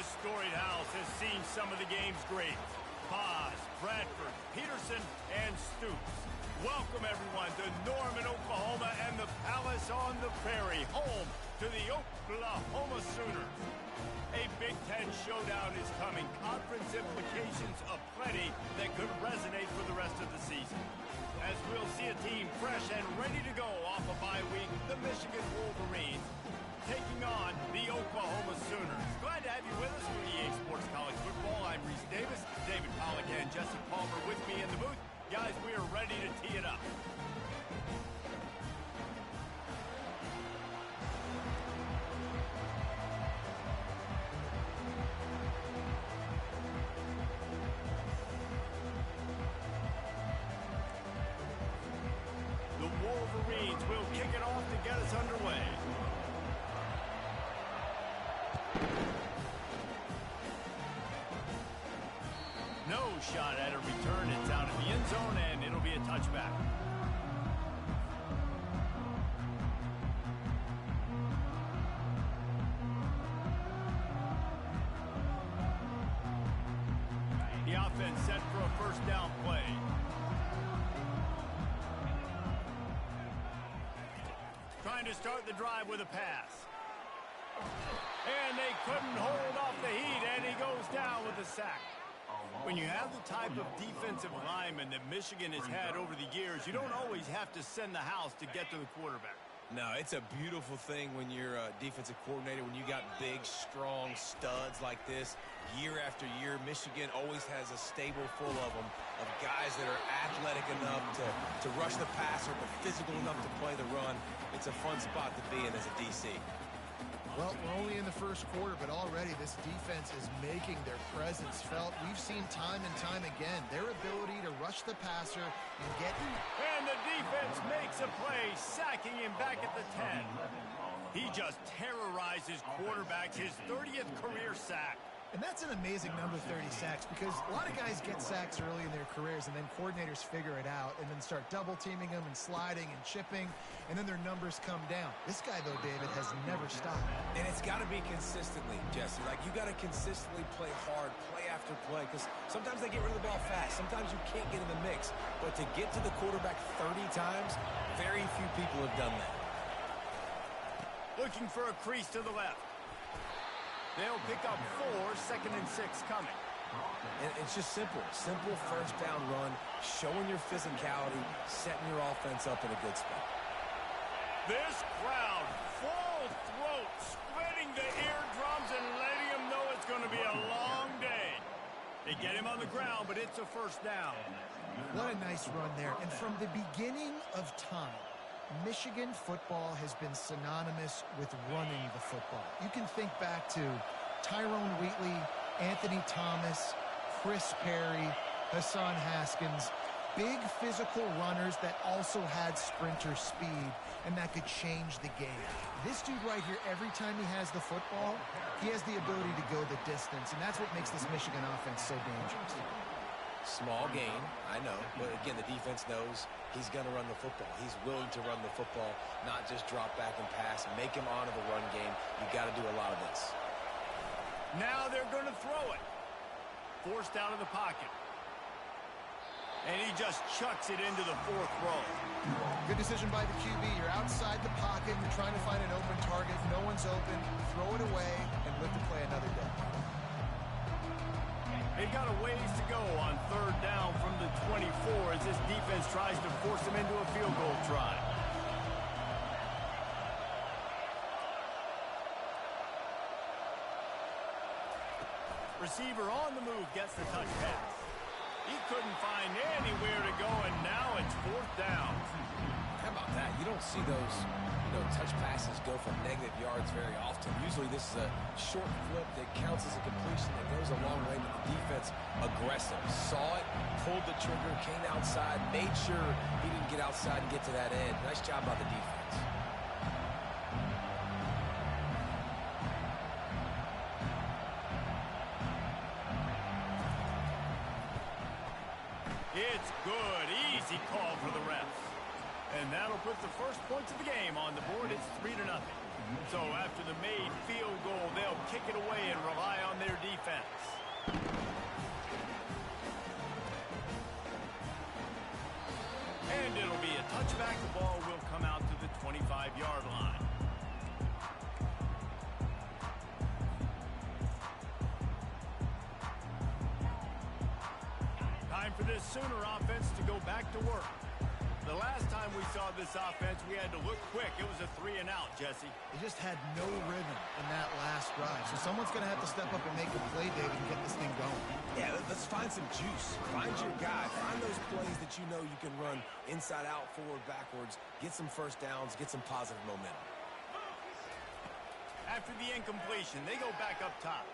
This storied house has seen some of the game's greats. Boz, Bradford, Peterson, and Stoops. Welcome, everyone, to Norman, Oklahoma, and the Palace on the Prairie, home to the Oklahoma Sooners. A Big Ten showdown is coming. Conference implications aplenty that could resonate for the rest of the season. As we'll see a team fresh and ready to go off a bye week, the Michigan Wolverines taking on the Oklahoma Sooners. Glad to have you with us for EA Sports College Football. I'm Reese Davis, David Pollack, and Jesse Palmer with me in the booth. Guys, we are ready to tee it up. The Wolverines will kick it off to get us underway. No shot at a return. It's out of the end zone, and it'll be a touchback. The offense set for a first down play. Trying to start the drive with a pass. And they couldn't hold off the heat, and he goes down with a sack. When you have the type of defensive lineman that Michigan has had over the years, you don't always have to send the house to get to the quarterback. No, it's a beautiful thing when you're a defensive coordinator, when you got big, strong studs like this. Year after year, Michigan always has a stable full of them, of guys that are athletic enough to rush the passer, but physical enough to play the run. It's a fun spot to be in as a DC. Well, we're only in the first quarter, but already this defense is making their presence felt. We've seen time and time again their ability to rush the passer and get... And the defense makes a play, sacking him back at the 10. He just terrorizes quarterbacks, his 30th career sack. And that's an amazing number, 30 sacks, because a lot of guys get sacks early in their careers, and then coordinators figure it out and then start double-teaming them and sliding and chipping, and then their numbers come down. This guy, though, David, has never stopped. And it's got to be consistently, Jesse. Like, you got to consistently play hard, play after play, because sometimes they get rid of the ball fast. Sometimes you can't get in the mix. But to get to the quarterback 30 times, very few people have done that. Looking for a crease to the left. They'll pick up 4, 2nd and 6 coming. And it's just simple. Simple first down run, showing your physicality, setting your offense up in a good spot. This crowd, full throat, spreading the eardrums and letting them know it's going to be a long day. They get him on the ground, but it's a first down. What a nice run there. And from the beginning of time, Michigan football has been synonymous with running the football. You can think back to Tyrone Wheatley, Anthony Thomas, Chris Perry, Hassan Haskins, big physical runners that also had sprinter speed and that could change the game. This dude right here, every time he has the football, he has the ability to go the distance, and that's what makes this Michigan offense so dangerous. Small gain, I know, but again, the defense knows he's going to run the football. He's willing to run the football, not just drop back and pass, make him honor the run game. You got to do a lot of this. Now they're going to throw it. Forced out of the pocket. And he just chucks it into the 4th row. Good decision by the QB. You're outside the pocket. You're trying to find an open target. No one's open. Throw it away and live to play another day. They've got a ways to go on 3rd down from the 24 as this defense tries to force them into a field goal try. Receiver on the move gets the touch pass. He couldn't find anywhere to go, and now it's 4th down. How about that? You don't see those touch passes go for negative yards very often. Usually this is a short flip that counts as a completion that goes a long way, but the defense aggressive. Saw it, pulled the trigger, came outside, made sure he didn't get outside and get to that end. Nice job by the defense. It's good. Easy call for the refs. And that'll put the first points of the game on the board. It's 3-0. So after the made field goal, they'll kick it away and rely on on their defense. And it'll be a touchback. The ball will come out to the 25-yard line. Time for this Sooner offense to go back to work. The last time we saw this offense, we had to look quick. It was a 3-and-out, Jesse. They just had no rhythm in that last drive. So someone's going to have to step up and make a play, David, and get this thing going. Yeah, let's find some juice. Find your guy. Find those plays that you know you can run inside out, forward, backwards. Get some first downs. Get some positive momentum. After the incompletion, they go back up top.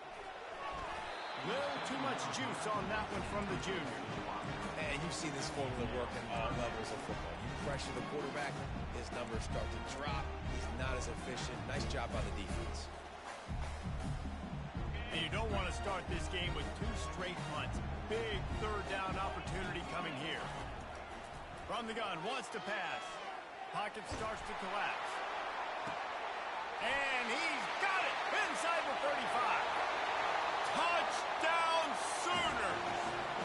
Little too much juice on that one from the junior. And you see this formula work at all levels of football. You pressure the quarterback, his numbers start to drop. He's not as efficient. Nice job by the defense. And you don't want to start this game with 2 straight punts. Big third down opportunity coming here. From the gun, wants to pass. Pocket starts to collapse. And he's got it inside the 35. Touchdown Sooners!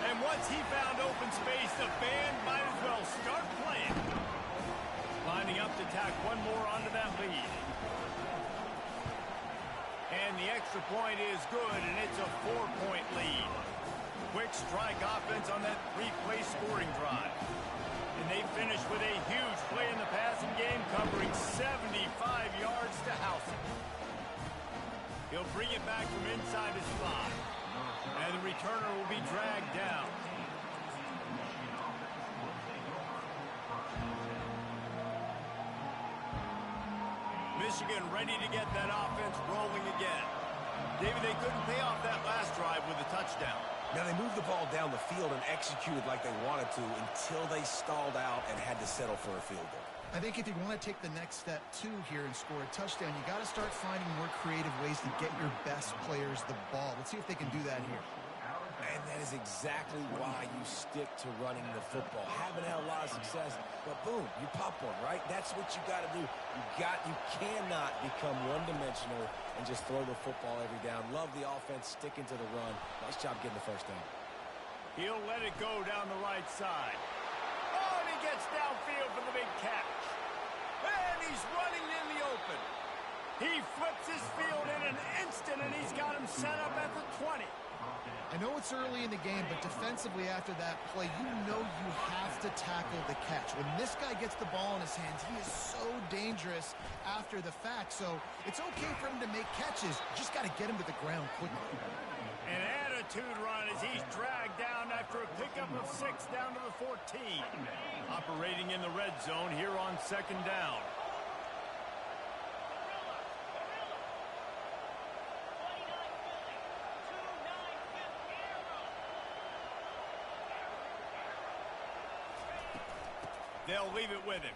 And once he found open space, the band might as well start playing. Lining up to tack one more onto that lead. And the extra point is good, and it's a 4-point lead. Quick strike offense on that 3-play scoring drive. And they finish with a huge play in the passing game, covering 75 yards to house it. He'll bring it back from inside his 5. And the returner will be dragged down. Michigan ready to get that offense rolling again. David, they couldn't pay off that last drive with a touchdown. Now, they moved the ball down the field and executed like they wanted to until they stalled out and had to settle for a field goal. I think if you want to take the next step, too, here and score a touchdown, you got to start finding more creative ways to get your best players the ball. Let's see if they can do that here. And that is exactly why you stick to running the football. Haven't had a lot of success, but boom, you pop one, right? That's what you got to do. You cannot become one-dimensional and just throw the football every down. Love the offense, sticking to the run. Nice job getting the first down. He'll let it go down the right side. Oh, and he gets downfield for the big catch. And he's running in the open. He flips his field in an instant, and he's got him set up at the 20. I know it's early in the game, but defensively after that play, you know you have to tackle the catch. When this guy gets the ball in his hands, he is so dangerous after the fact. So it's okay for him to make catches. You just got to get him to the ground quickly. An attitude run as he's dragged down after a pickup of 6 down to the 14. Operating in the red zone here on 2nd down. They'll leave it with him.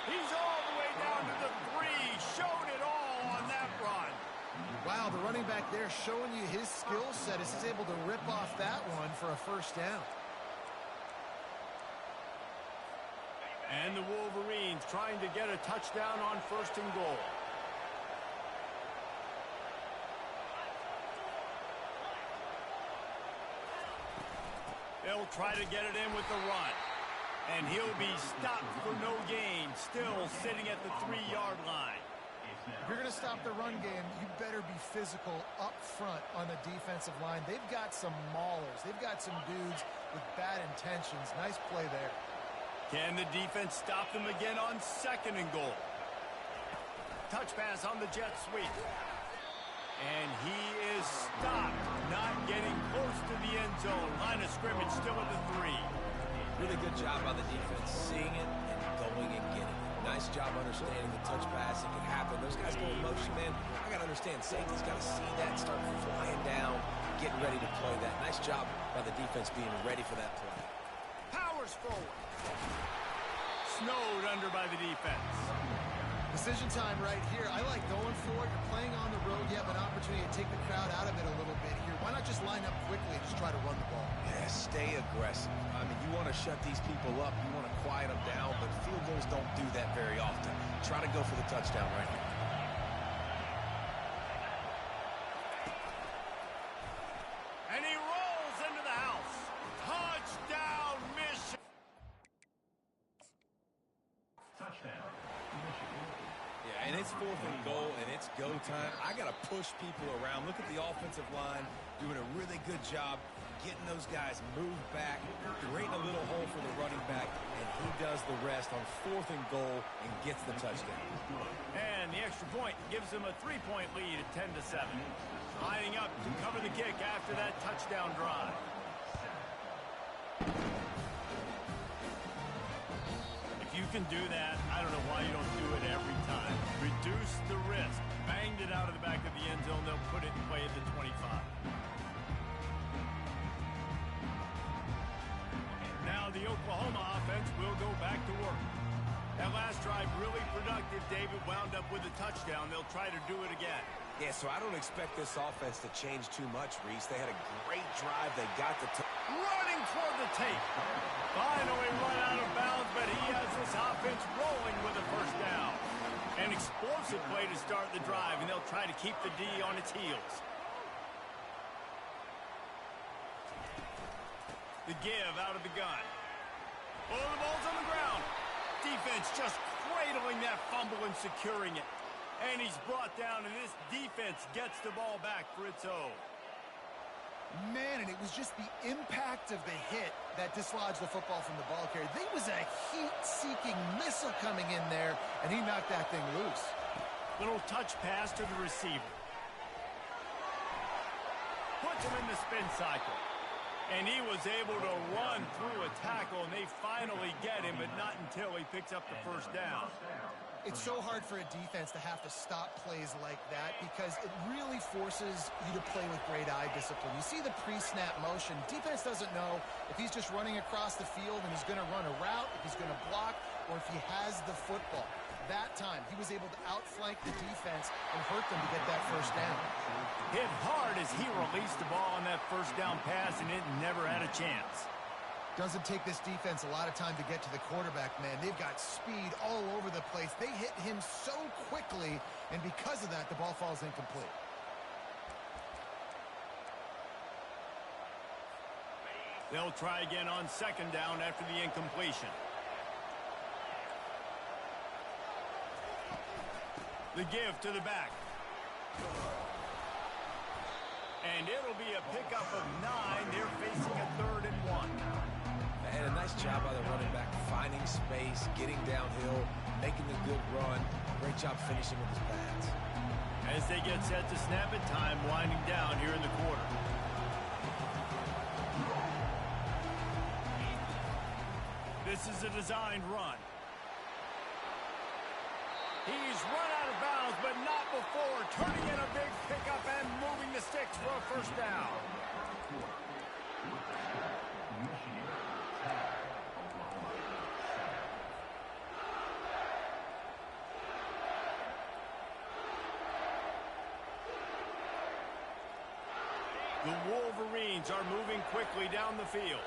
He's all the way down to the 3. Showed it all on that run. Wow, the running back there showing you his skill set as he's able to rip off that one for a first down. And the Wolverines trying to get a touchdown on 1st and goal. They'll try to get it in with the run. And he'll be stopped for no gain, still sitting at the 3-yard line. If you're going to stop the run game, you better be physical up front on the defensive line. They've got some maulers. They've got some dudes with bad intentions. Nice play there. Can the defense stop them again on 2nd and goal? Touch pass on the jet sweep. And he is stopped, not getting close to the end zone. Line of scrimmage still at the 3. Really good job by the defense, seeing it and going and getting it. Nice job understanding the touch pass. It can happen. Those guys go in motion, man. I got to understand. Safety's got to see that, start flying down, getting ready to play that. Nice job by the defense being ready for that play. Powers forward. Snowed under by the defense. Decision time right here. I like going for it. You're playing on the road. You have an opportunity to take the crowd out of it a little bit here. Why not just line up quickly and just try to run the ball? Yeah, stay aggressive. I mean, you want to shut these people up. You want to quiet them down, but field goals don't do that very often. Try to go for the touchdown right here. and it's 4th and goal, and it's go time. I got to push people around. Look at the offensive line doing a really good job getting those guys moved back, creating a little hole for the running back, and he does the rest on 4th and goal and gets the touchdown. And the extra point gives them a 3-point lead at 10-7. Lining up to cover the kick after that touchdown drive. If you can do that, I don't know why you don't do it every time. Reduce the risk. Banged it out of the back of the end zone. They'll put it in play at the 25. Now the Oklahoma offense will go back to work. That last drive really productive. David wound up with a touchdown. They'll try to do it again. Yeah, so I don't expect this offense to change too much, Reese. They had a great drive. They got the running toward the tape. Finally run out of bounds, but he has this offense rolling with a first down. An explosive play to start the drive, and they'll try to keep the D on its heels. The give out of the gun. Oh, the ball's on the ground. Defense just cradling that fumble and securing it. And he's brought down, and this defense gets the ball back for its own. Man, and it was just the impact of the hit that dislodged the football from the ball carrier. There was a heat-seeking missile coming in there, and he knocked that thing loose. Little touch pass to the receiver. Puts him in the spin cycle. And he was able to run through a tackle, and they finally get him, but not until he picks up the first down. It's so hard for a defense to have to stop plays like that because it really forces you to play with great eye discipline. You see the pre-snap motion. Defense doesn't know if he's just running across the field and he's going to run a route, if he's going to block, or if he has the football. That time, he was able to outflank the defense and hurt them to get that first down. Hit hard as he released the ball on that first down pass, and it never had a chance. Doesn't take this defense a lot of time to get to the quarterback, man. They've got speed all over the place. They hit him so quickly, and because of that, the ball falls incomplete. They'll try again on second down after the incompletion. The give to the back. And it'll be a pickup of 9. They're facing a 3rd and 1. And a nice job by the running back, finding space, getting downhill, making a good run. Great job finishing with his pads. As they get set to snap it, time winding down here in the quarter. This is a designed run. He's run out of bounds, but not before turning in a big pickup and moving the sticks for a first down. The Wolverines are moving quickly down the field.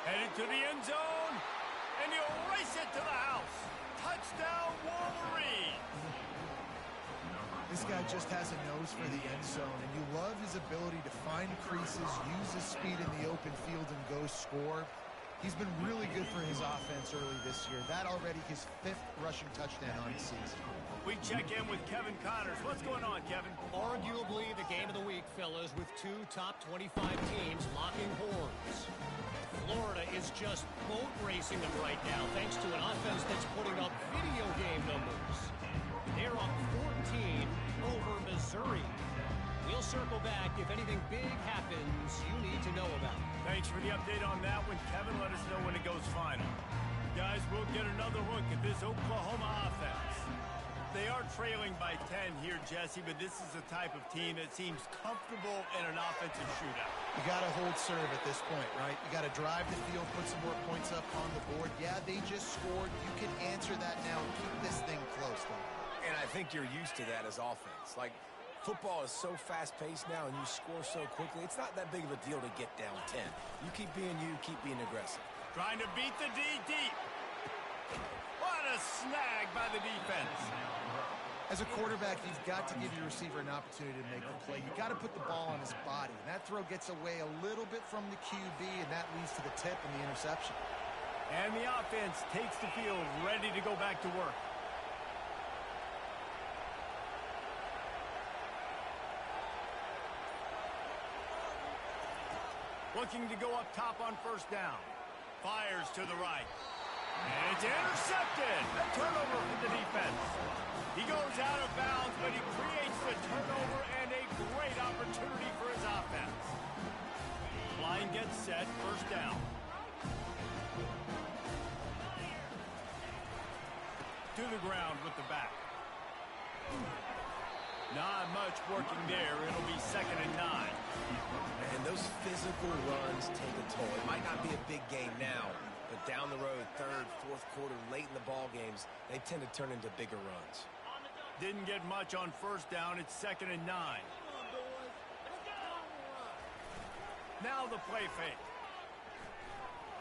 Headed to the end zone, and he'll race it to the house. Touchdown, Wolverines! This guy just has a nose for the end zone, and you love his ability to find creases, use his speed in the open field, and go score. He's been really good for his offense early this year. That already his 5th rushing touchdown on the season. We check in with Kevin Connors. What's going on, Kevin? Arguably the game of the week, fellas, with 2 top 25 teams locking horns. Florida is just boat racing them right now, thanks to an offense that's putting up video game numbers. They're up 14 over Missouri. We'll circle back if anything big happens you need to know about. Thanks for the update on that one, Kevin. Let us know when it goes final. Guys, we'll get another look at this Oklahoma offense. They are trailing by 10 here, Jesse, but this is a type of team that seems comfortable in an offensive shootout. You got to hold serve at this point, right? You got to drive the field, put some more points up on the board. Yeah, they just scored. You can answer that now and keep this thing close, though. And I think you're used to that as offense. Like, football is so fast-paced now and you score so quickly, it's not that big of a deal to get down 10. You keep being you, keep being aggressive. Trying to beat the D deep. What a snag by the defense. As a quarterback, you've got to give your receiver an opportunity to make the play. You've got to put the ball on his body. And that throw gets away a little bit from the QB, and that leads to the tip and the interception. And the offense takes the field, ready to go back to work. Looking to go up top on first down. Fires to the right. And it's intercepted. A turnover for the defense. He goes out of bounds, but he creates the turnover and a great opportunity for his offense. Line gets set, first down. To the ground with the back. Not much working there. It'll be 2nd and 9. And those physical runs take a toll. It might not be a big game now, but down the road, 3rd, 4th quarter, late in the ball games, they tend to turn into bigger runs. Didn't get much on first down. It's 2nd and 9. Now the play fake.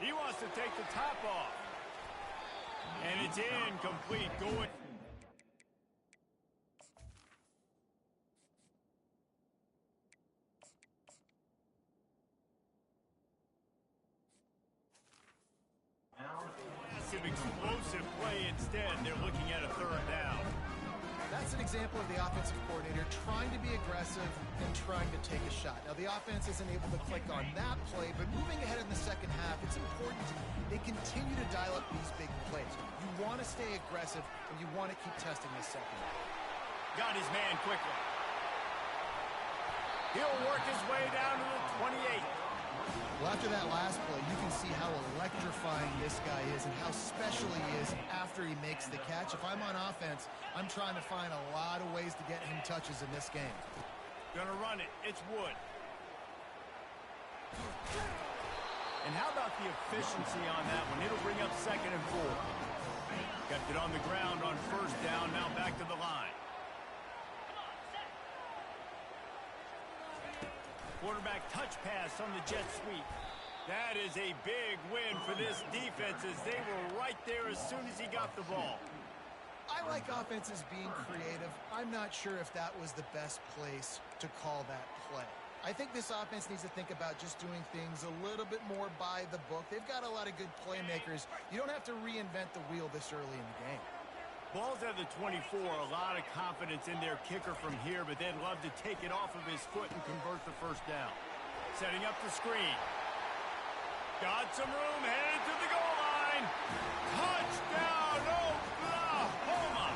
He wants to take the top off. And it's incomplete. Going. Massive explosive play instead. They're looking at a 3rd down. That's an example of the offensive coordinator trying to be aggressive and trying to take a shot. Now, the offense isn't able to click on that play, but moving ahead in the second half, it's important they continue to dial up these big plays. You want to stay aggressive, and you want to keep testing this second half. Got his man quickly. He'll work his way down to the 28. Well, after that last play, you can see how electrifying this guy is and how special he is after he makes the catch. If I'm on offense, I'm trying to find a lot of ways to get him touches in this game. Gonna run it. It's Wood. And how about the efficiency on that one? It'll bring up 2nd and 4. Kept it on the ground on first down. Now back to the line. Quarterback touch pass on the jet sweep. That is a big win for this defense as they were right there as soon as he got the ball. I like offenses being creative. I'm not sure if that was the best place to call that play. I think this offense needs to think about just doing things a little bit more by the book. They've got a lot of good playmakers. You don't have to reinvent the wheel this early in the game. Ball's at the 24. A lot of confidence in their kicker from here, but they'd love to take it off of his foot and convert the first down. Setting up the screen. Got some room, headed to the goal line. Touchdown, Oklahoma!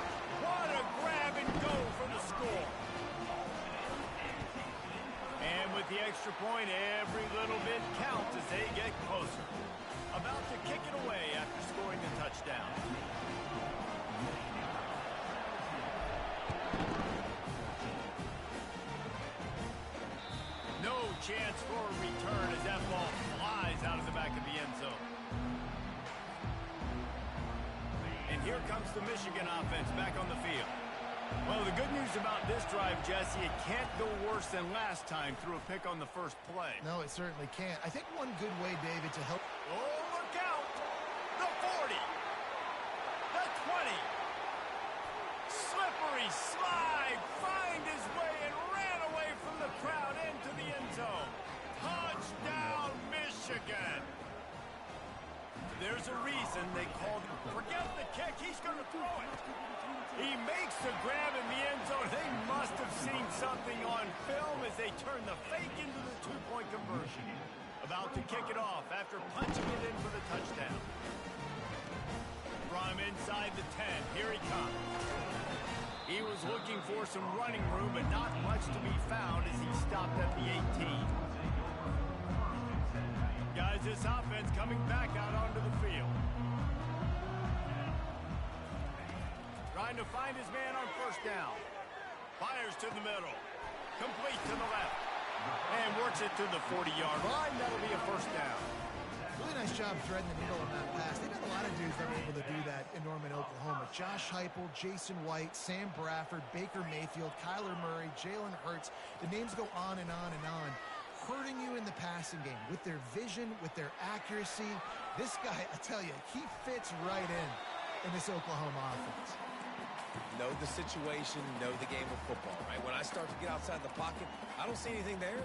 What a grab and go for the score. And with the extra point, every little bit counts as they get closer. About to kick it away after scoring the touchdown. No chance for a return as that ball flies out of the back of the end zone. And here comes the Michigan offense back on the field. Well, the good news about this drive, Jesse, it can't go worse than last time through a pick on the first play. No, it certainly can't. I think one good way, David, to help... Oh, look out! The 40! The 20! Slippery slide! Find his way and ran away from the crowd into the end zone. Touchdown, Michigan! There's a reason they called him. Forget the kick, he's going to throw it. He makes the grab in the end zone. They must have seen something on film as they turn the fake into the two-point conversion. About to kick it off after punching it in for the touchdown. From inside the 10, here he comes. He was looking for some running room, but not much to be found as he stopped at the 18. Guys, this offense coming back out onto the field. Trying to find his man on first down. Fires to the middle. Complete to the left. And works it to the 40-yard line. That'll be a first down. Really nice job threading the needle on that pass. They've got a lot of dudes that are able to do that in Norman, Oklahoma. Josh Heupel, Jason White, Sam Bradford, Baker Mayfield, Kyler Murray, Jalen Hurts. The names go on and on and on. Hurting you in the passing game with their vision, with their accuracy. This guy, I tell you, he fits right in this Oklahoma offense. Know the situation, know the game of football, right? When I start to get outside the pocket, I don't see anything there.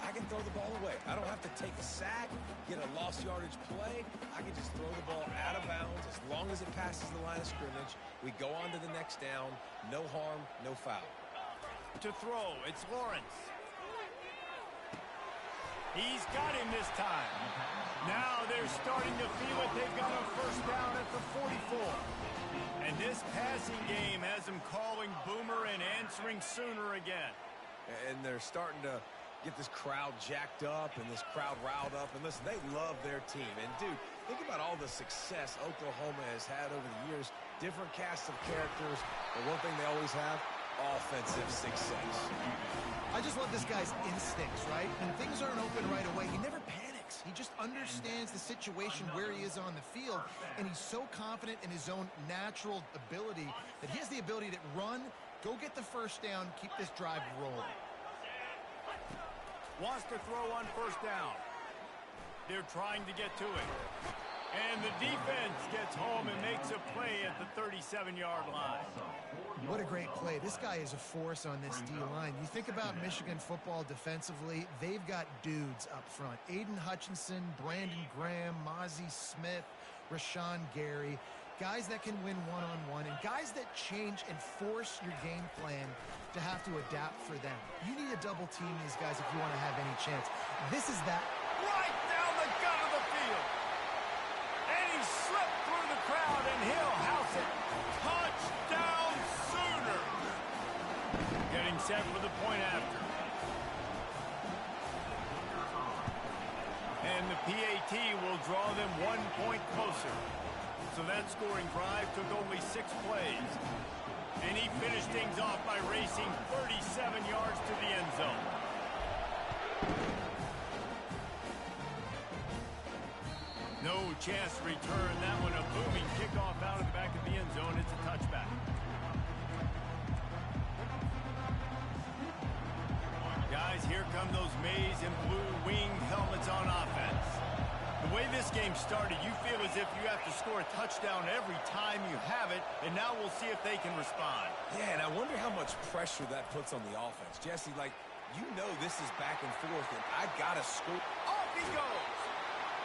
I can throw the ball away. I don't have to take a sack, get a lost yardage play. I can just throw the ball out of bounds as long as it passes the line of scrimmage. We go on to the next down. No harm, no foul. To throw, it's Lawrence. He's got him this time. Now they're starting to feel it. They've got a first down at the 44. And this passing game has them calling Boomer and answering Sooner again. And they're starting to get this crowd jacked up and this crowd riled up. And listen, they love their team. And, dude, think about all the success Oklahoma has had over the years. Different casts of characters. But one thing they always have, offensive success. I just love this guy's instincts, right? When things aren't open right away, he never panics. He just understands the situation where he is on the field, and he's so confident in his own natural ability that he has the ability to run, go get the first down, keep this drive rolling. Wants to throw on first down. They're trying to get to it. And the defense gets home and makes a play at the 37-yard line. What a great play. This guy is a force on this D-line. You think about Michigan football defensively, they've got dudes up front. Aiden Hutchinson, Brandon Graham, Mozzie Smith, Rashawn Gary. Guys that can win one-on-one and guys that change and force your game plan to have to adapt for them. You need to double team these guys if you want to have any chance. This is that. Right down the gut of the field. And he slipped through the crowd and he'll house it. Touchdown Sooner. Getting set for the point after. And the PAT will draw them 1 point closer. So that scoring drive took only 6 plays. And he finished things off by racing 37 yards to the end zone. No chance to return that one. A booming kickoff out of the back of the end zone. It's a touchback. Guys, here come those maize and blue winged helmets on offense. The way this game started, you feel as if you have to score a touchdown every time you have it, and now we'll see if they can respond. Yeah, and I wonder how much pressure that puts on the offense. Jesse, like, you know this is back and forth, and I got to score. Off he goes!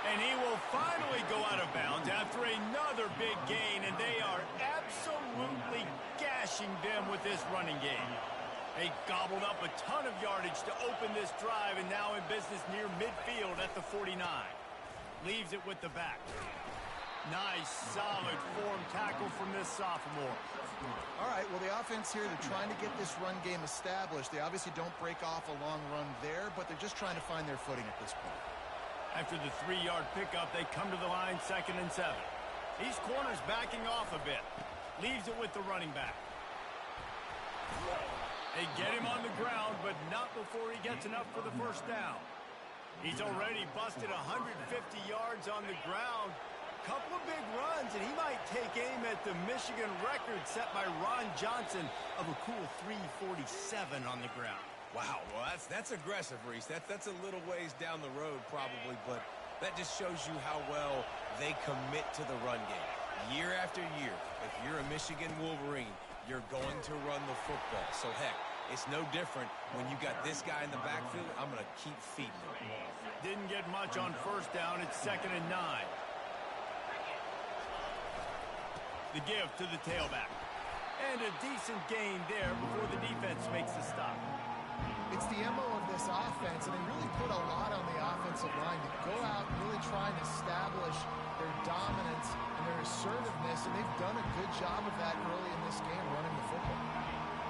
And he will finally go out of bounds after another big gain, and they are absolutely gashing them with this running game. They gobbled up a ton of yardage to open this drive, and now in business near midfield at the 49. Leaves it with the back. Nice, solid form tackle from this sophomore. All right, well, the offense here, they're trying to get this run game established. They obviously don't break off a long run there, but they're just trying to find their footing at this point. After the 3-yard pickup, they come to the line 2nd and 7. These corners backing off a bit. Leaves it with the running back. They get him on the ground, but not before he gets enough for the first down. He's already busted 150 yards on the ground. Couple of big runs, and he might take aim at the Michigan record set by Ron Johnson of a cool 347 on the ground. Wow, well, that's aggressive, Reese. That's a little ways down the road probably, but that just shows you how well they commit to the run game. Year after year, if you're a Michigan Wolverine, you're going to run the football. So, heck, it's no different when you got this guy in the backfield. I'm going to keep feeding him. Didn't get much on first down. It's 2nd and 9. The give to the tailback. And a decent gain there before the defense makes the stop. It's the MO of this offense, and they really put a lot on the offensive line to go out and really try and establish their dominance and their assertiveness, and they've done a good job of that early in this game running the football.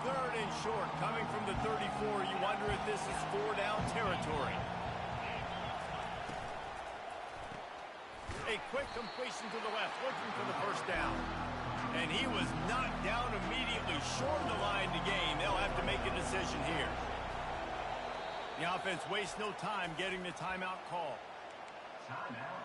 3rd and short, coming from the 34. You wonder if this is 4-down territory. A quick completion to the left, looking for the first down. And he was knocked down immediately, short of the line to gain. They'll have to make a decision here. The offense wastes no time getting the timeout call. Timeout.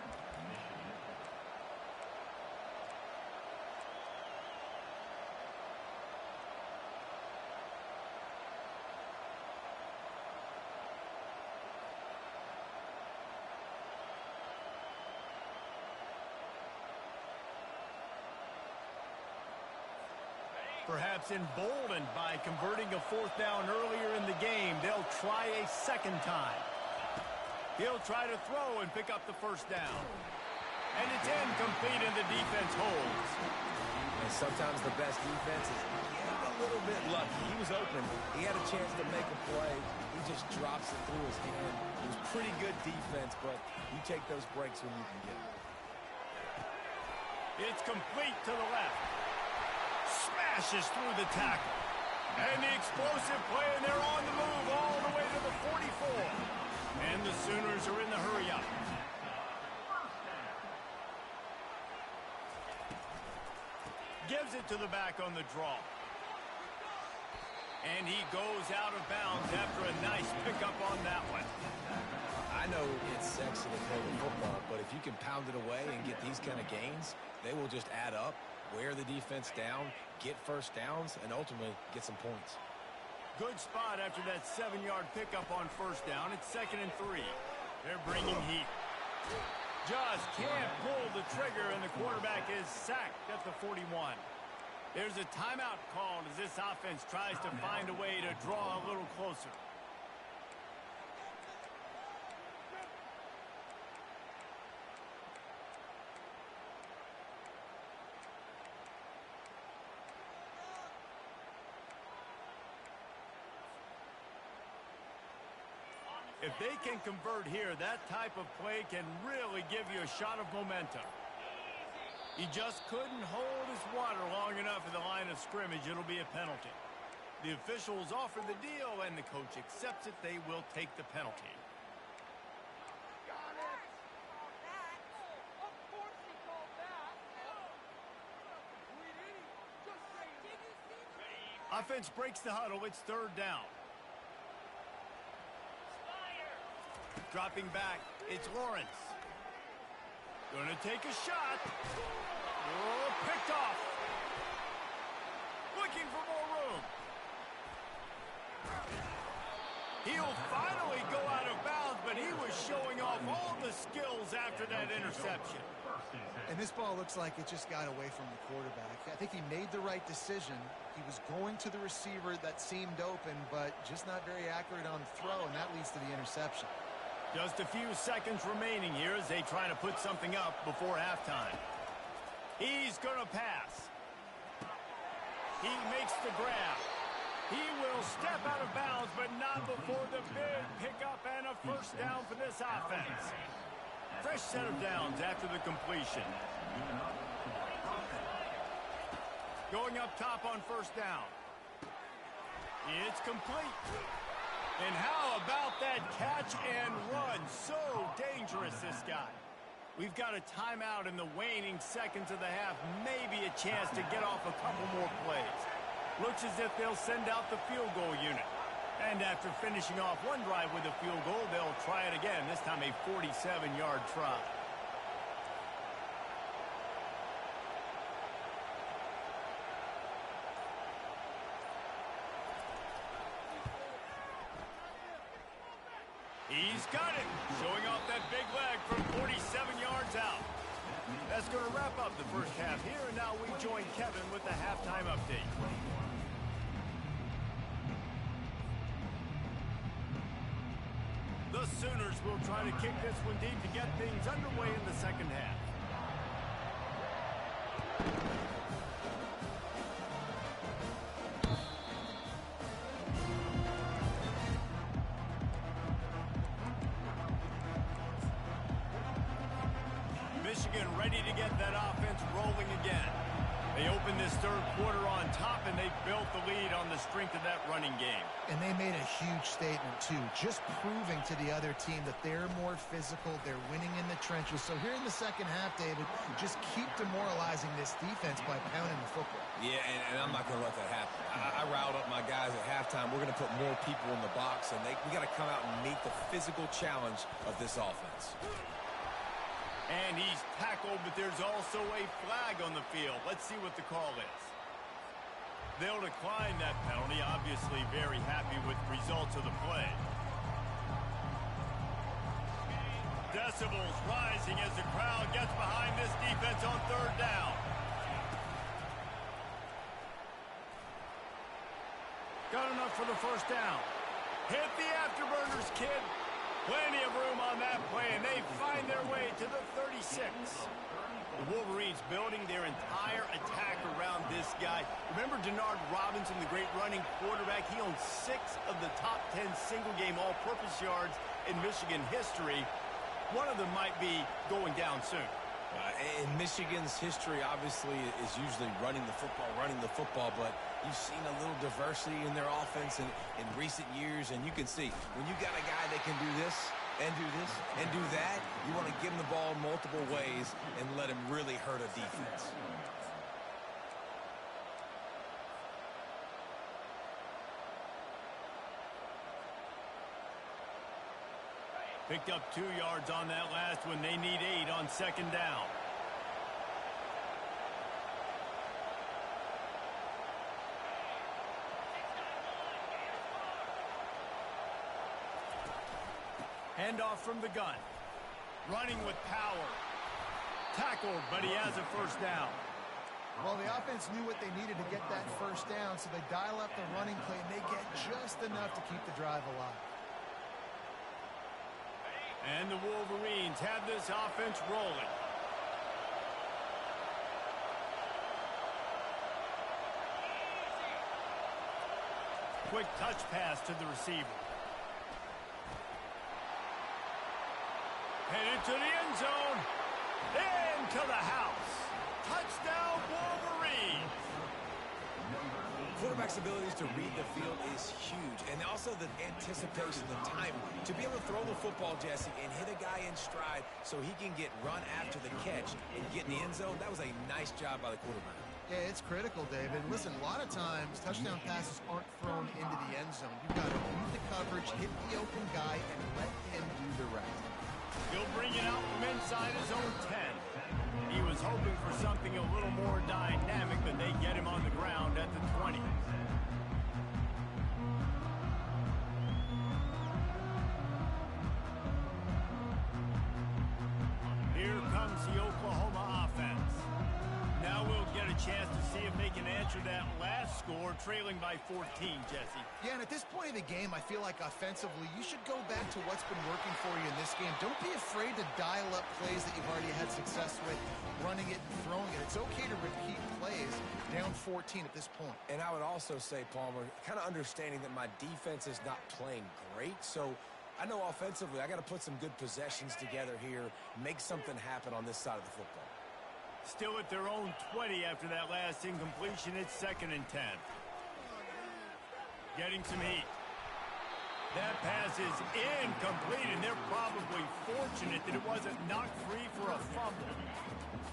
Perhaps emboldened by converting a fourth down earlier in the game, they'll try a second time. He'll try to throw and pick up the first down. And it's incomplete, and the defense holds. And sometimes the best defense is getting a little bit lucky. He was open. He had a chance to make a play. He just drops it through his hand. It was pretty good defense, but you take those breaks when you can get them. It's complete to the left. Smashes through the tackle. And the explosive play, and they're on the move all the way to the 44. And the Sooners are in the hurry-up. Gives it to the back on the draw. And he goes out of bounds after a nice pickup on that one. I know it's sexy to play the football, but if you can pound it away and get these kind of gains, they will just add up, wear the defense down, get first downs, and ultimately get some points. Good spot after that 7-yard pickup on first down. It's 2nd and 3. They're bringing heat. Just can't pull the trigger, and the quarterback is sacked at the 41. There's a timeout called as this offense tries to find a way to draw a little closer. If they can convert here, that type of play can really give you a shot of momentum. He just couldn't hold his water long enough at the line of scrimmage. It'll be a penalty. The officials offer the deal, and the coach accepts it. They will take the penalty. Offense breaks the huddle. It's 3rd down. Dropping back, it's Lawrence. Gonna take a shot. Oh, picked off. Looking for more room. He'll finally go out of bounds, but he was showing off all the skills after that interception. And this ball looks like it just got away from the quarterback. I think he made the right decision. He was going to the receiver that seemed open, but just not very accurate on the throw, and that leads to the interception. Just a few seconds remaining here as they try to put something up before halftime. He's going to pass. He makes the grab. He will step out of bounds, but not before the big pickup and a first down for this offense. Fresh set of downs after the completion. Going up top on first down. It's complete. And how about that catch and run? So dangerous, this guy. We've got a timeout in the waning seconds of the half. Maybe a chance to get off a couple more plays. Looks as if they'll send out the field goal unit. And after finishing off one drive with a field goal, they'll try it again, this time a 47-yard try. He's got it, showing off that big leg from 47 yards out. That's going to wrap up the first half here, and now we join Kevin with the halftime update. The Sooners will try to kick this one deep to get things underway in the second half. Michigan ready to get that offense rolling again. They opened this third quarter on top, and they built the lead on the strength of that running game. And they made a huge statement, too, just proving to the other team that they're more physical, they're winning in the trenches. So here in the second half, David, just keep demoralizing this defense by pounding the football. Yeah, and I'm not going to let that happen. I riled up my guys at halftime. We're going to put more people in the box, and we got to come out and meet the physical challenge of this offense. And he's tackled, but there's also a flag on the field. Let's see what the call is. They'll decline that penalty, obviously very happy with results of the play. Decibels rising as the crowd gets behind this defense on third down. Got enough for the first down. Hit the afterburners, kid. Plenty of room on that play, and they find their way to the 36. The Wolverines building their entire attack around this guy. Remember Denard Robinson, the great running quarterback? He owns 6 of the top 10 single-game all-purpose yards in Michigan history. One of them might be going down soon. In Michigan's history, obviously, is usually running the football, but you've seen a little diversity in their offense in recent years, and you can see when you got a guy that can do this and do this and do that, you want to give him the ball multiple ways and let him really hurt a defense. Picked up 2 yards on that last one. They need 8 on second down. Handoff from the gun. Running with power. Tackled, but he has a first down. Well, the offense knew what they needed to get that first down, so they dial up the running play, and they get just enough to keep the drive alive. And the Wolverines have this offense rolling. Quick touch pass to the receiver. Headed to the end zone. Into the house. Touchdown, Wolverines. Quarterback's abilities to read the field is huge, and also the anticipation, the time to be able to throw the football, Jesse, and hit a guy in stride so he can get run after the catch and get in the end zone. That was a nice job by the quarterback. Yeah, it's critical, David. Listen, a lot of times touchdown passes aren't thrown into the end zone. You've got to read the coverage, hit the open guy, and let him do the rest. He'll bring it out from inside his own 10. He was hoping for something a little more dynamic, but they get him on the ground at the 20. Here comes the Oklahoma offense. Now we'll get a chance to see if they can answer that last score, trailing by 14, Jesse. Yeah, and at this point of the game, I feel like offensively, you should go back to what's been working for you in this game. Don't be afraid to dial up plays that you've already had success with, running it and throwing it. It's okay to repeat plays down 14 at this point. And I would also say, Palmer, kind of understanding that my defense is not playing great, so I know offensively I got to put some good possessions together here, make something happen on this side of the football. Still at their own 20 after that last incompletion. It's 2nd and 10. Getting some heat. That pass is incomplete, and they're probably fortunate that it wasn't knocked free for a fumble.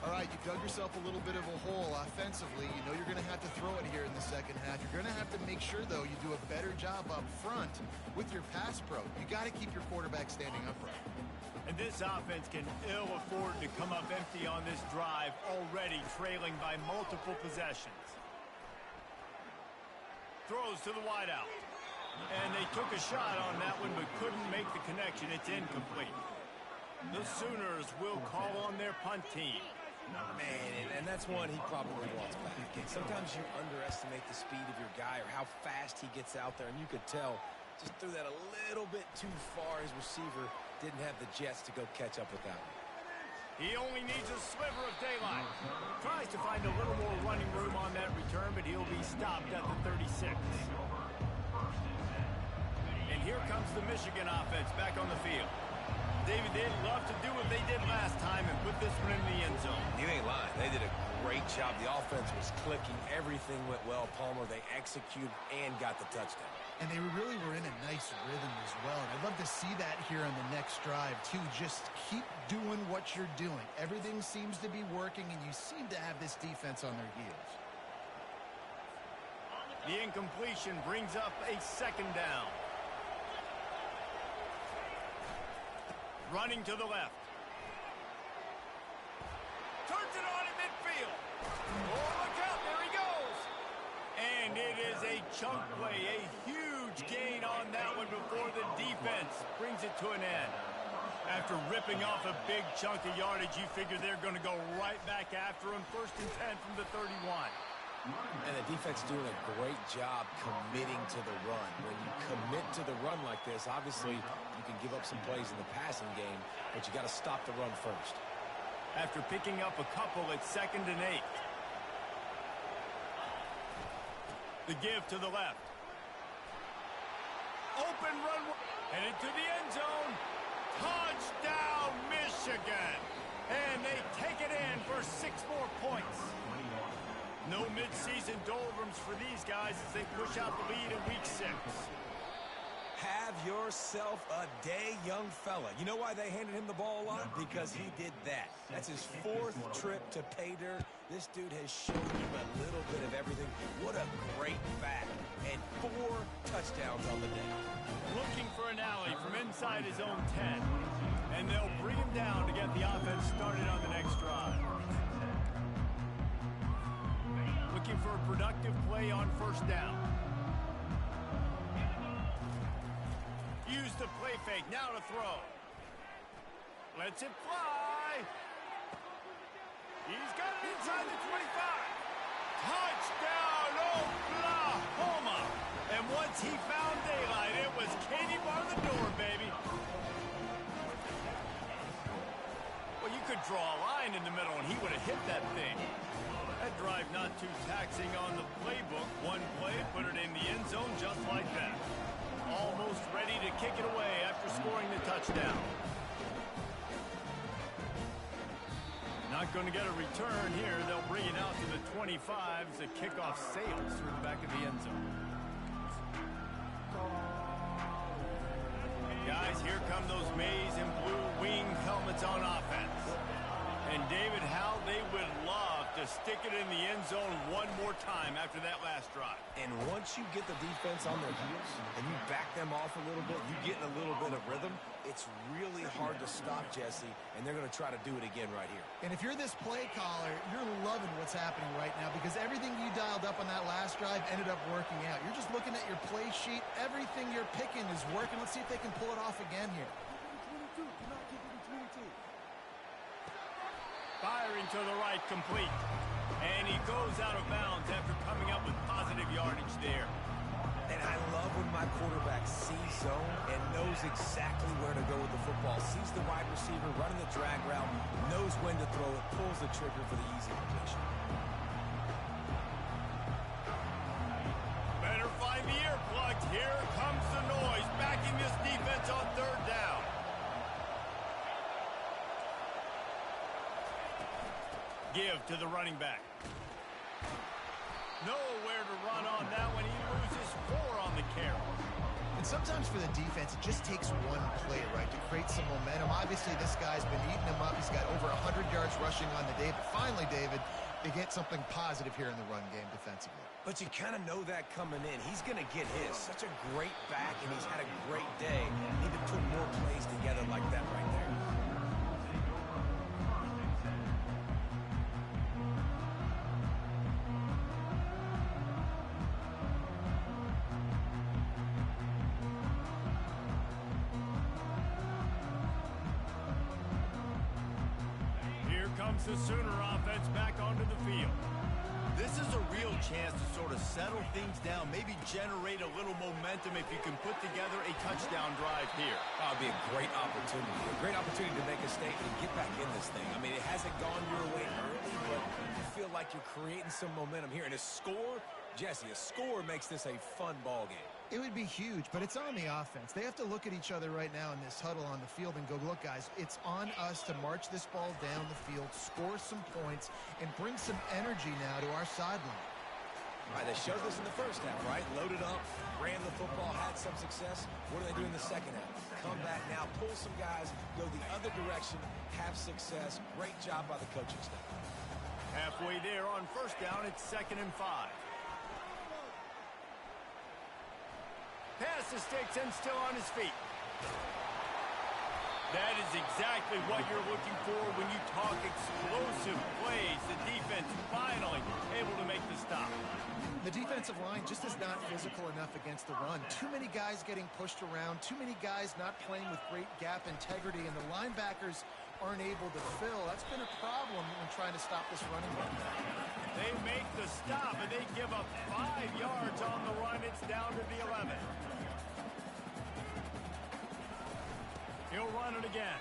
All right, you dug yourself a little bit of a hole offensively. You know you're going to have to throw it here in the second half. You're going to have to make sure, though, you do a better job up front with your pass pro. You got to keep your quarterback standing upright. And this offense can ill afford to come up empty on this drive, already trailing by multiple possessions. Throws to the wideout. And they took a shot on that one, but couldn't make the connection. It's incomplete. The Sooners will call on their punt team. Man, and that's one he probably wants back. And sometimes you underestimate the speed of your guy or how fast he gets out there, and you could tell just threw that a little bit too far. His receiver didn't have the jets to go catch up with that one. He only needs a sliver of daylight. Tries to find a little more running room on that return, but he'll be stopped at the 36. And here comes the Michigan offense back on the field. David, they'd love to do what they did last time and put this one in the end zone. You ain't lying. They did a great job. The offense was clicking. Everything went well. Palmer, they executed and got the touchdown. And they really were in a nice rhythm as well. And I'd love to see that here on the next drive, too. Just keep doing what you're doing. Everything seems to be working, and you seem to have this defense on their heels. The incompletion brings up a 2nd down. Running to the left. Turns it on in midfield. Oh, look out, there he goes. And it is a chunk play, a huge gain on that one before the defense brings it to an end. After ripping off a big chunk of yardage, you figure they're going to go right back after him. 1st and 10 from the 31. And the defense doing a great job committing to the run. When you commit to the run like this, obviously you can give up some plays in the passing game, but you got to stop the run first. After picking up a couple, it's 2nd and 8. The give to the left. Open run. Headed to the end zone. Touchdown, Michigan. And they take it in for 6 more points. No midseason doldrums for these guys as they push out the lead in week 6. Have yourself a day, young fella. You know why they handed him the ball a lot? Because he did that. That's his 4th trip to pay dirt. This dude has shown you a little bit of everything. What a great back. And 4 touchdowns on the day. Looking for an alley from inside his own 10. And they'll bring him down to get the offense started on the next drive. Looking for a productive play on 1st down. Use the play fake, now to throw. Lets it fly. He's got it inside the 25. Touchdown, Oklahoma. And once he found daylight, it was Katie bar the door, baby. Well, you could draw a line in the middle, and he would have hit that thing. That drive not too taxing on the playbook. One play, put it in the end zone just like that. Almost ready to kick it away after scoring the touchdown. Not going to get a return here. They'll bring it out to the 25 as the kickoff sails through the back of the end zone. Guys, here come those maize and blue winged helmets on offense. And David, how they would love to stick it in the end zone one more time after that last drive. And once you get the defense on their heels and you back them off a little bit, you get in a little bit of rhythm, it's really hard to stop, Jesse, and they're going to try to do it again right here. And if you're this play caller, you're loving what's happening right now because everything you dialed up on that last drive ended up working out. You're just looking at your play sheet. Everything you're picking is working. Let's see if they can pull it off again here. Firing to the right, complete. And he goes out of bounds after coming up with positive yardage there. And I love when my quarterback sees zone and knows exactly where to go with the football. Sees the wide receiver running the drag route, knows when to throw it, pulls the trigger for the easy completion. Better find the ear plugged. Here comes the noise, backing this defense on 3rd down. Give to the running back. Nowhere to run on that one. He loses 4 on the carry. And sometimes for the defense, it just takes one play, right, to create some momentum. Obviously, this guy's been eating him up. He's got over 100 yards rushing on the day. But finally, David, they get something positive here in the run game defensively. But you kind of know that coming in. He's going to get his. Such a great back, and he's had a great day. Need to put more plays together like that right there. The Sooner offense back onto the field. This is a real chance to sort of settle things down, maybe generate a little momentum if you can put together a touchdown drive here. That would be a great opportunity. A great opportunity to make a statement and get back in this thing. I mean, it hasn't gone your way early, but you feel like you're creating some momentum here. And a score, Jesse, a score makes this a fun ball game. It would be huge, but it's on the offense. They have to look at each other right now in this huddle on the field and go, look, guys, it's on us to march this ball down the field, score some points, and bring some energy now to our sideline. All right, they showed this in the first half, right? Loaded up, ran the football, had some success. What do they do in the second half? Come back now, pull some guys, go the other direction, have success. Great job by the coaching staff. Halfway there on 1st down, it's 2nd and 5. Pass the sticks and still on his feet. That is exactly what you're looking for when you talk explosive plays. The defense finally able to make the stop. The defensive line just is not physical enough against the run. Too many guys getting pushed around, too many guys not playing with great gap integrity, and the linebackers aren't able to fill. That's been a problem when trying to stop this running game. They make the stop, and they give up 5 yards on the run. It's down to the 11. He'll run it again.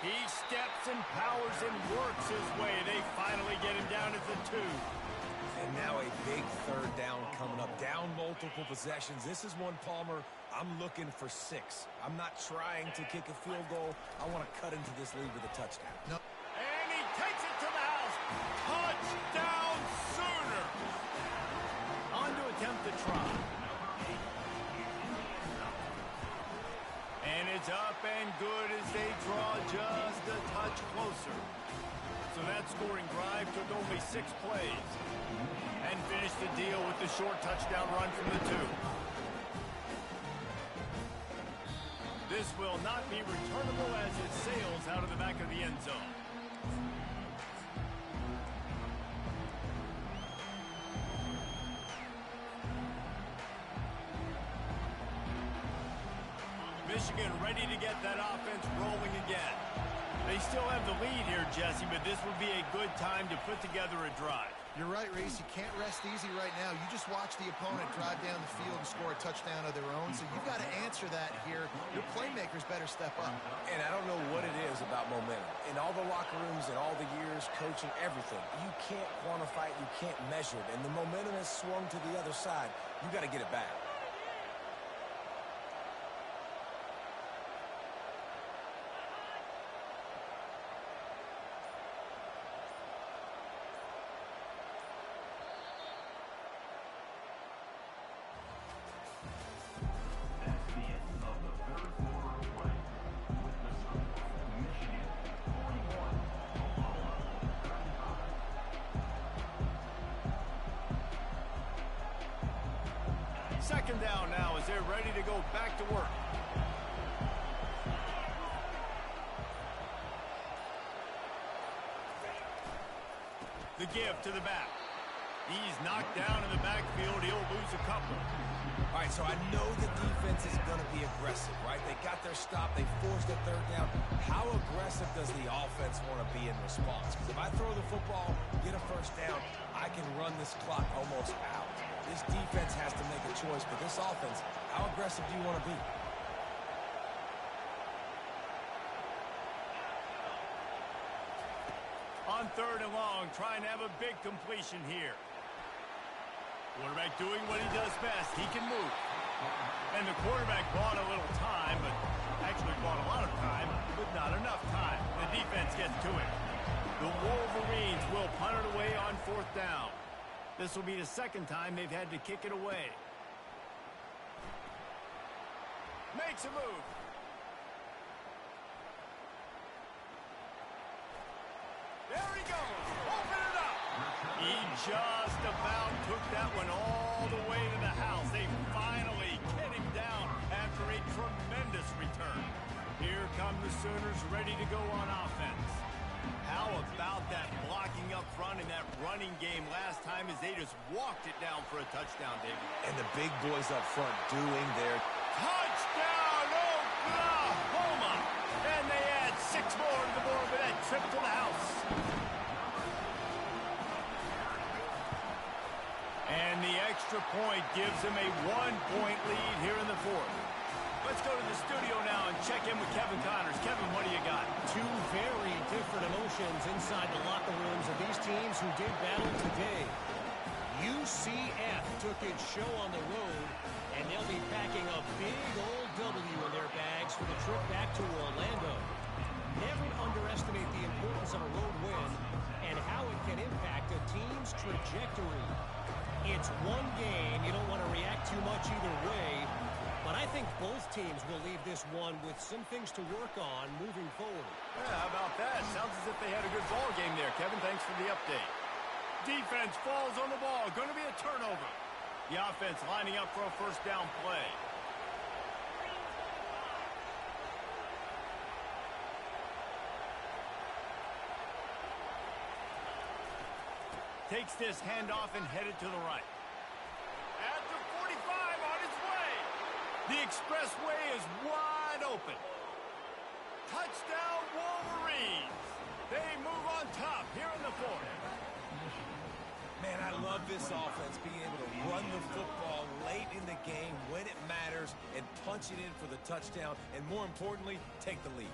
He steps and powers and works his way. They finally get him down at the 2. And now a big third down coming up. Down multiple possessions. This is one, Palmer, I'm looking for 6. I'm not trying to kick a field goal. I want to cut into this lead with a touchdown. No. And he takes it to the house. Touchdown Sooners. On to attempt to try. And it's up and good as they draw just a touch closer. So that scoring drive took only 6 plays. And finished the deal with the short touchdown run from the 2. This will not be returnable as it sails out of the back of the end zone. Michigan ready to get that offense rolling again. They still have the lead here, Jesse, but this would be a good time to put together a drive. You're right, Reese. You can't rest easy right now. You just watch the opponent drive down the field and score a touchdown of their own, so you've got to answer that here. Your playmakers better step up. And I don't know what it is about momentum. In all the locker rooms and all the years, coaching, everything, you can't quantify it, you can't measure it. And the momentum has swung to the other side. You got to get it back. Second down now as they're ready to go back to work. The give to the back. He's knocked down in the backfield. He'll lose a couple. All right, so I know the defense is going to be aggressive, right? They got their stop. They forced a third down. How aggressive does the offense want to be in response? Because if I throw the football, get a first down, I can run this clock almost out. This defense has to make a choice, but this offense, how aggressive do you want to be? On third and long, trying to have a big completion here. Quarterback doing what he does best. He can move. And the quarterback bought a little time, but actually bought a lot of time, but not enough time. The defense gets to it. The Wolverines will punt it away on 4th down. This will be the second time they've had to kick it away. Makes a move. There he goes. Open it up. He just about took that one all the way to the house. They finally get him down after a tremendous return. Here come the Sooners ready to go on offense. How about that blocking up front in that running game last time as they just walked it down for a touchdown, David? And the big boys up front doing their Touchdown, Oklahoma! And they add 6 more to the board with that trip to the house. And the extra point gives them a 1-point lead here in the 4th. Let's go to the studio now and check in with Kevin Connors. Kevin, what do you got? 2 very different emotions inside the locker rooms of these teams who did battle today. UCF took its show on the road, and they'll be packing a big old W in their bags for the trip back to Orlando. Never underestimate the importance of a road win and how it can impact a team's trajectory. It's one game. You don't want to react too much either way. But I think both teams will leave this one with some things to work on moving forward. Yeah, how about that? Sounds as if they had a good ball game there. Kevin, thanks for the update. Defense falls on the ball. Going to be a turnover. The offense lining up for a first down play. Takes this handoff and headed to the right. At the 45 on its way. The expressway is wide open. Touchdown, Wolverines. They move on top here in the fourth. Man, I love this offense, being able to run the football late in the game when it matters and punch it in for the touchdown, and more importantly, take the lead.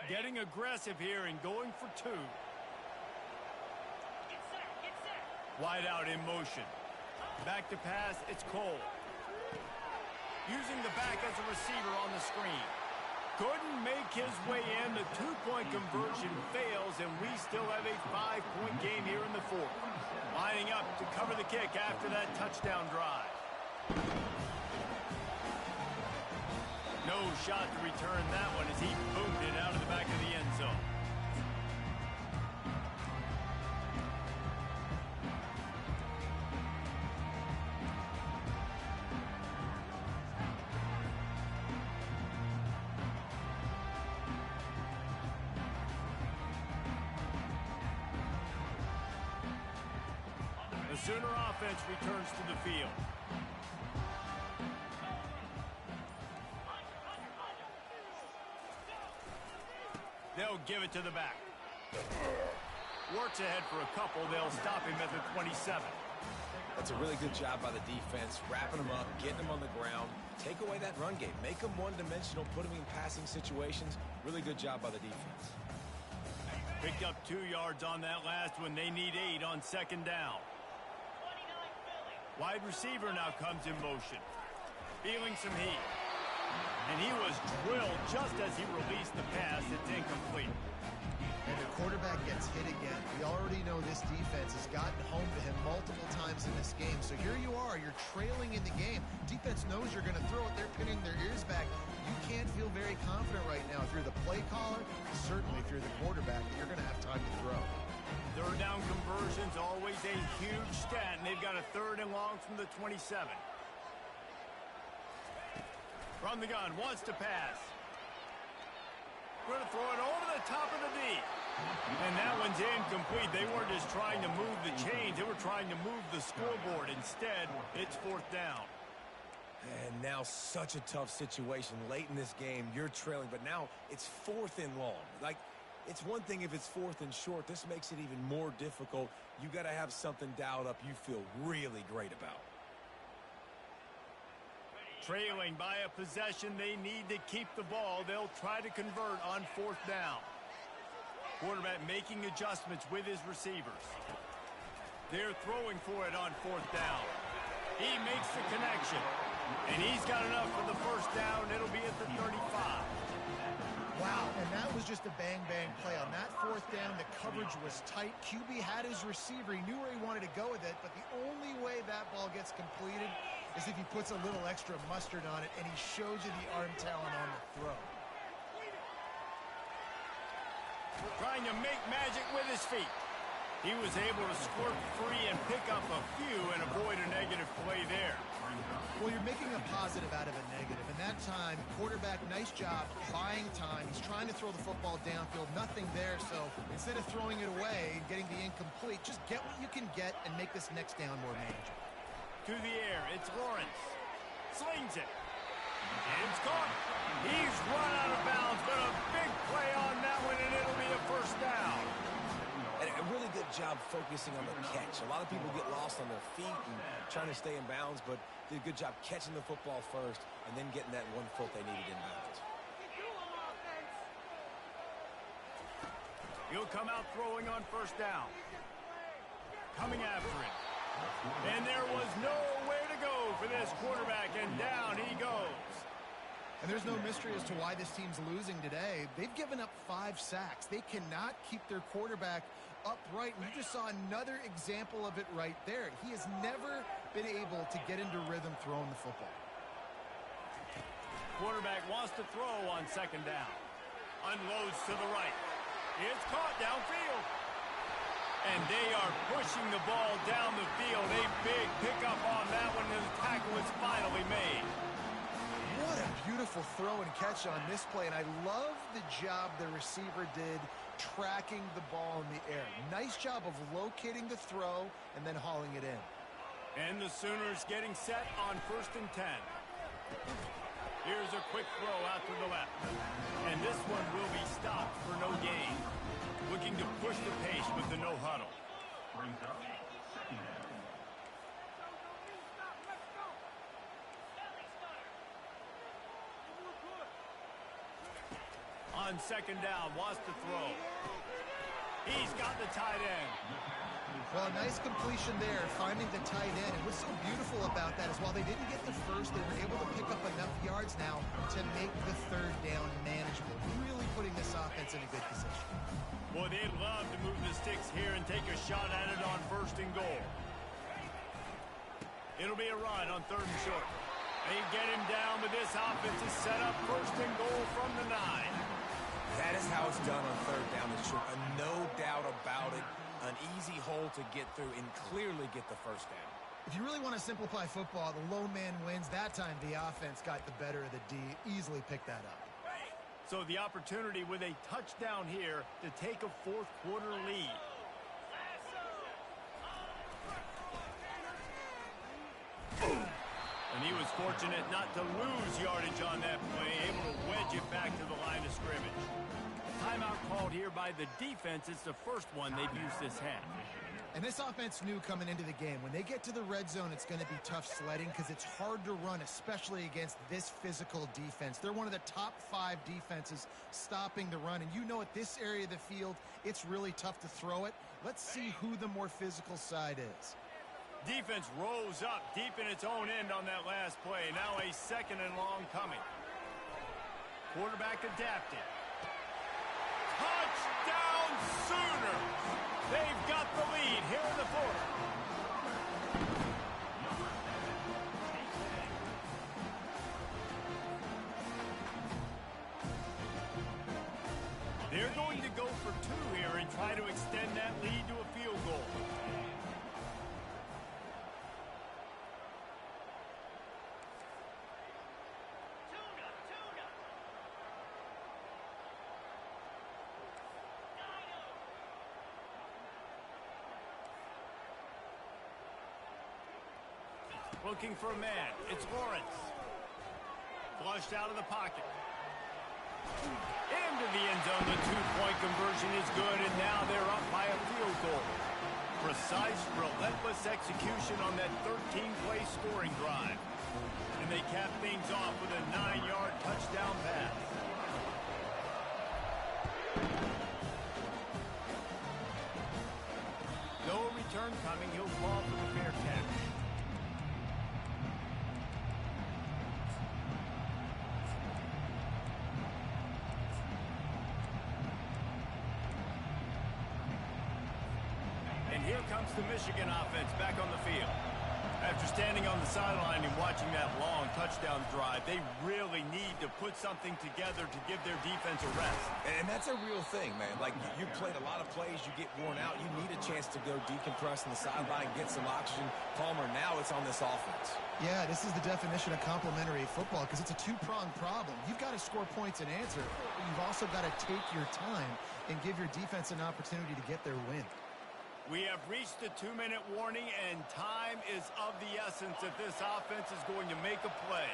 Getting aggressive here and going for two. Get set. Wide out in motion. Back to pass, it's Cole. Using the back as a receiver on the screen. Couldn't make his way in. The two-point conversion fails, and we still have a 5-point game here in the fourth. Lining up to cover the kick after that touchdown drive. No shot to return that one as he boomed it out of the back of the end zone. The Sooner offense returns to the field. They'll give it to the back. Works ahead for a couple. They'll stop him at the 27. That's a really good job by the defense, wrapping them up, getting them on the ground. Take away that run game. Make them one-dimensional, put them in passing situations. Really good job by the defense. Picked up 2 yards on that last one. They need 8 on second down. Wide receiver now comes in motion. Feeling some heat. And he was drilled just as he released the pass. It's incomplete. And the quarterback gets hit again. We already know this defense has gotten home to him multiple times in this game. So here you are, you're trailing in the game. Defense knows you're going to throw it. They're pinning their ears back. You can't feel very confident right now if you're the play caller, certainly if you're the quarterback, that you're going to have time to throw. Third down conversion's always a huge stat, and they've got a 3rd and long from the 27. From the gun, wants to pass. Going to throw it over the top of the D. And that one's incomplete. They weren't just trying to move the chains. They were trying to move the scoreboard. Instead, it's 4th down. And now such a tough situation late in this game. You're trailing, but now it's 4th and long. Like, it's one thing if it's 4th and short. This makes it even more difficult. You got to have something dialed up you feel really great about. Trailing by a possession, they need to keep the ball. They'll try to convert on 4th down. Quarterback making adjustments with his receivers. They're throwing for it on 4th down. He makes the connection. And he's got enough for the 1st down. It'll be at the 35. Wow, and that was just a bang-bang play. On that 4th down, the coverage was tight. QB had his receiver. He knew where he wanted to go with it, but the only way that ball gets completed is if he puts a little extra mustard on it, and he shows you the arm talent on the throw. Trying to make magic with his feet. He was able to squirt free and pick up a few and avoid a negative play there. Well, you're making a positive out of a negative. And that time, quarterback, nice job buying time. He's trying to throw the football downfield. Nothing there. So instead of throwing it away and getting the incomplete, just get what you can get and make this next down more manageable. To the air, it's Lawrence. Slings it. And it's caught. He's run out of bounds, but a big play on that one, and it'll be a 1st down. And a really good job focusing on the catch. A lot of people get lost on their feet and trying to stay in bounds, but did a good job catching the football first and then getting that 1 foot they needed in bounds. He'll come out throwing on 1st down. Coming after him. And there was nowhere to go for this quarterback, and down he goes. And there's no mystery as to why this team's losing today. They've given up 5 sacks. They cannot keep their quarterback upright. And you just saw another example of it right there. He has never been able to get into rhythm throwing the football. Quarterback wants to throw on 2nd down. Unloads to the right. It's caught downfield. And they are pushing the ball down the field. A big pickup on that one, and the tackle is finally made. What a beautiful throw and catch on this play. And I love the job the receiver did tracking the ball in the air. Nice job of locating the throw and then hauling it in. And the Sooners getting set on 1st and 10. Here's a quick throw out to the left. And this one will be stopped for no gain. Looking to push the pace with the no huddle. On 2nd down, wants to throw. He's got the tight end. Well, a nice completion there, finding the tight end. And what's so beautiful about that is while they didn't get the first, they were able to pick up enough yards now to make the 3rd down manageable. Really putting this offense in a good position. Boy, they'd love to move the sticks here and take a shot at it on 1st and goal. It'll be a run on 3rd and short. They get him down, but this offense is set up 1st and goal from the 9. That is how it's done on 3rd down and short. No doubt about it. An easy hole to get through and clearly get the 1st down. If you really want to simplify football, the lone man wins. That time the offense got the better of the D. Easily picked that up. So the opportunity with a touchdown here to take a 4th quarter lead. And he was fortunate not to lose yardage on that play, able to wedge it back to the line of scrimmage. Timeout called here by the defense. It's the first one they've used this half. And this offense knew coming into the game, when they get to the red zone, it's going to be tough sledding because it's hard to run, especially against this physical defense. They're one of the top 5 defenses stopping the run. And you know at this area of the field, it's really tough to throw it. Let's see who the more physical side is. Defense rose up deep in its own end on that last play. Now a 2nd and long coming. Quarterback adapted. Touchdown Sooners! They've got the lead here in the 4th. They're going to go for 2 here and try to extend that lead to a field goal. Looking for a man. It's Lawrence. Flushed out of the pocket. Into the end zone. The 2-point conversion is good, and now they're up by a field goal. Precise, relentless execution on that 13-play scoring drive. And they cap things off with a 9-yard touchdown pass. No return coming. He'll fall for the fair catch. Here comes the Michigan offense back on the field. After standing on the sideline and watching that long touchdown drive, they really need to put something together to give their defense a rest. And that's a real thing, man. Like, you played a lot of plays, you get worn out. You need a chance to go decompress on the sideline, get some oxygen. Palmer, now it's on this offense. Yeah, this is the definition of complementary football because it's a 2-pronged problem. You've got to score points and answer, but you've also got to take your time and give your defense an opportunity to get their win. We have reached the 2-minute warning, and time is of the essence if this offense is going to make a play.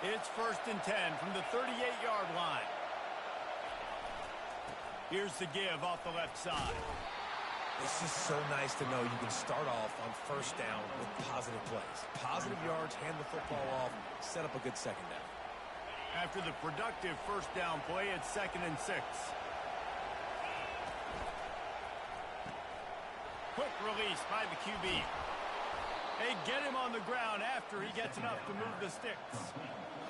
It's 1st and 10 from the 38-yard line. Here's the give off the left side. This is so nice to know you can start off on 1st down with positive plays. Positive yards, hand the football off, set up a good 2nd down. After the productive 1st down play, it's 2nd and 6. Quick release by the QB. They get him on the ground after he gets enough to move the sticks.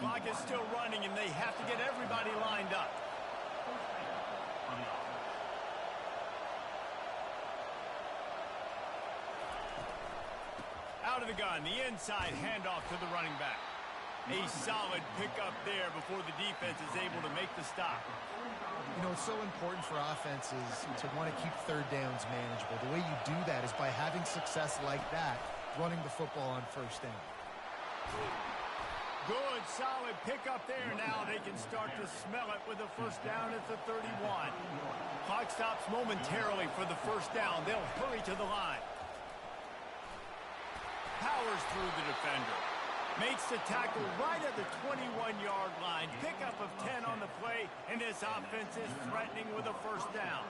Clock is still running, and they have to get everybody lined up. Out of the gun, the inside handoff to the running back. A solid pickup there before the defense is able to make the stop. You know, it's so important for offenses to want to keep 3rd downs manageable. The way you do that is by having success like that, running the football on 1st down. Good, solid pickup there. Now they can start to smell it with a first down at the 31. Clock stops momentarily for the first down. They'll hurry to the line. Powers through the defender. Makes the tackle right at the 21-yard line. Pickup of 10 on the play, and this offense is threatening with a first down.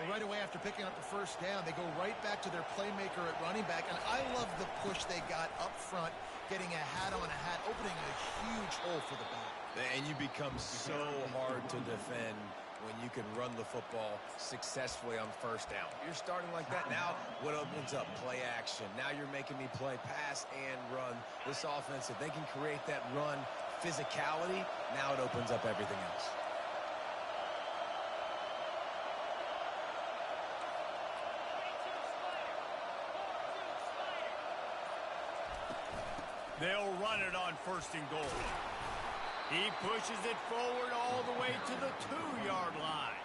Well, right away after picking up the first down, they go right back to their playmaker at running back, and I love the push they got up front, getting a hat on a hat, opening a huge hole for the back. And you become so hard to defend when you can run the football successfully on first down. You're starting like that. Now what opens up? Play action. Now you're making me play pass and run. This offense, if they can create that run physicality, now it opens up everything else. They'll run it on first and goal. He pushes it forward all the way to the 2-yard line.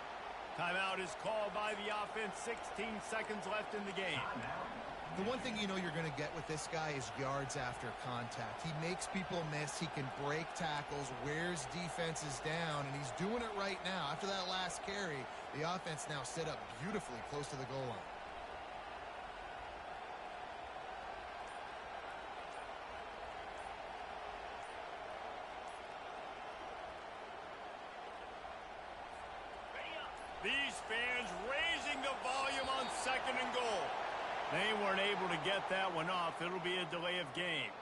Timeout is called by the offense. 16 seconds left in the game. The one thing you know you're going to get with this guy is yards after contact. He makes people miss. He can break tackles, wears defenses down, and he's doing it right now. After that last carry, the offense now set up beautifully close to the goal line. These fans raising the volume on second and goal. They weren't able to get that one off. It'll be a delay of game.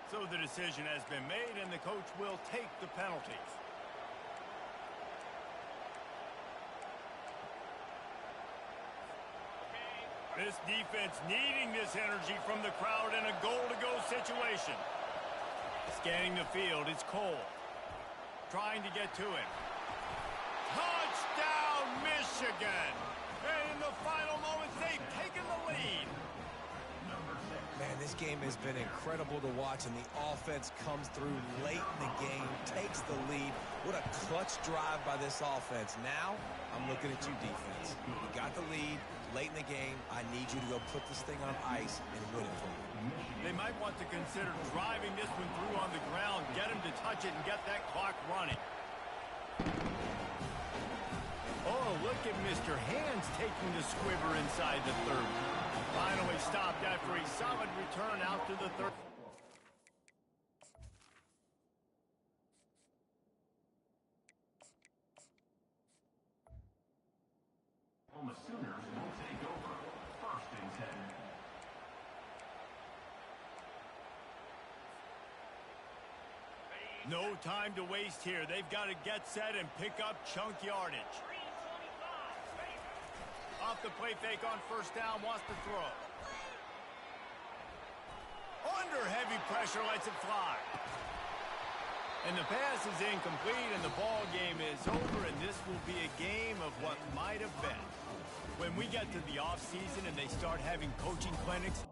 So the decision has been made, and the coach will take the penalties. This defense needing this energy from the crowd in a goal-to-go situation. Scanning the field, it's Cole. Trying to get to him. Touchdown, Michigan! And in the final moments, they've taken the lead. Man, this game has been incredible to watch, and the offense comes through late in the game, takes the lead. What a clutch drive by this offense. Now, I'm looking at you, defense. You got the lead late in the game. I need you to go put this thing on ice and win it for me. They might want to consider driving this one through on the ground, get him to touch it, and get that clock running. Oh, look at Mr. Hands taking the squiver inside the 30. Finally stopped after a solid return out to the 30. The Sooners will take over. First and 10. No time to waste here. They've got to get set and pick up chunk yardage. Off the play fake on first down, wants to throw. Under heavy pressure, lets it fly. And the pass is incomplete, and the ball game is over, and this will be a game of what might have been. When we get to the offseason and they start having coaching clinics,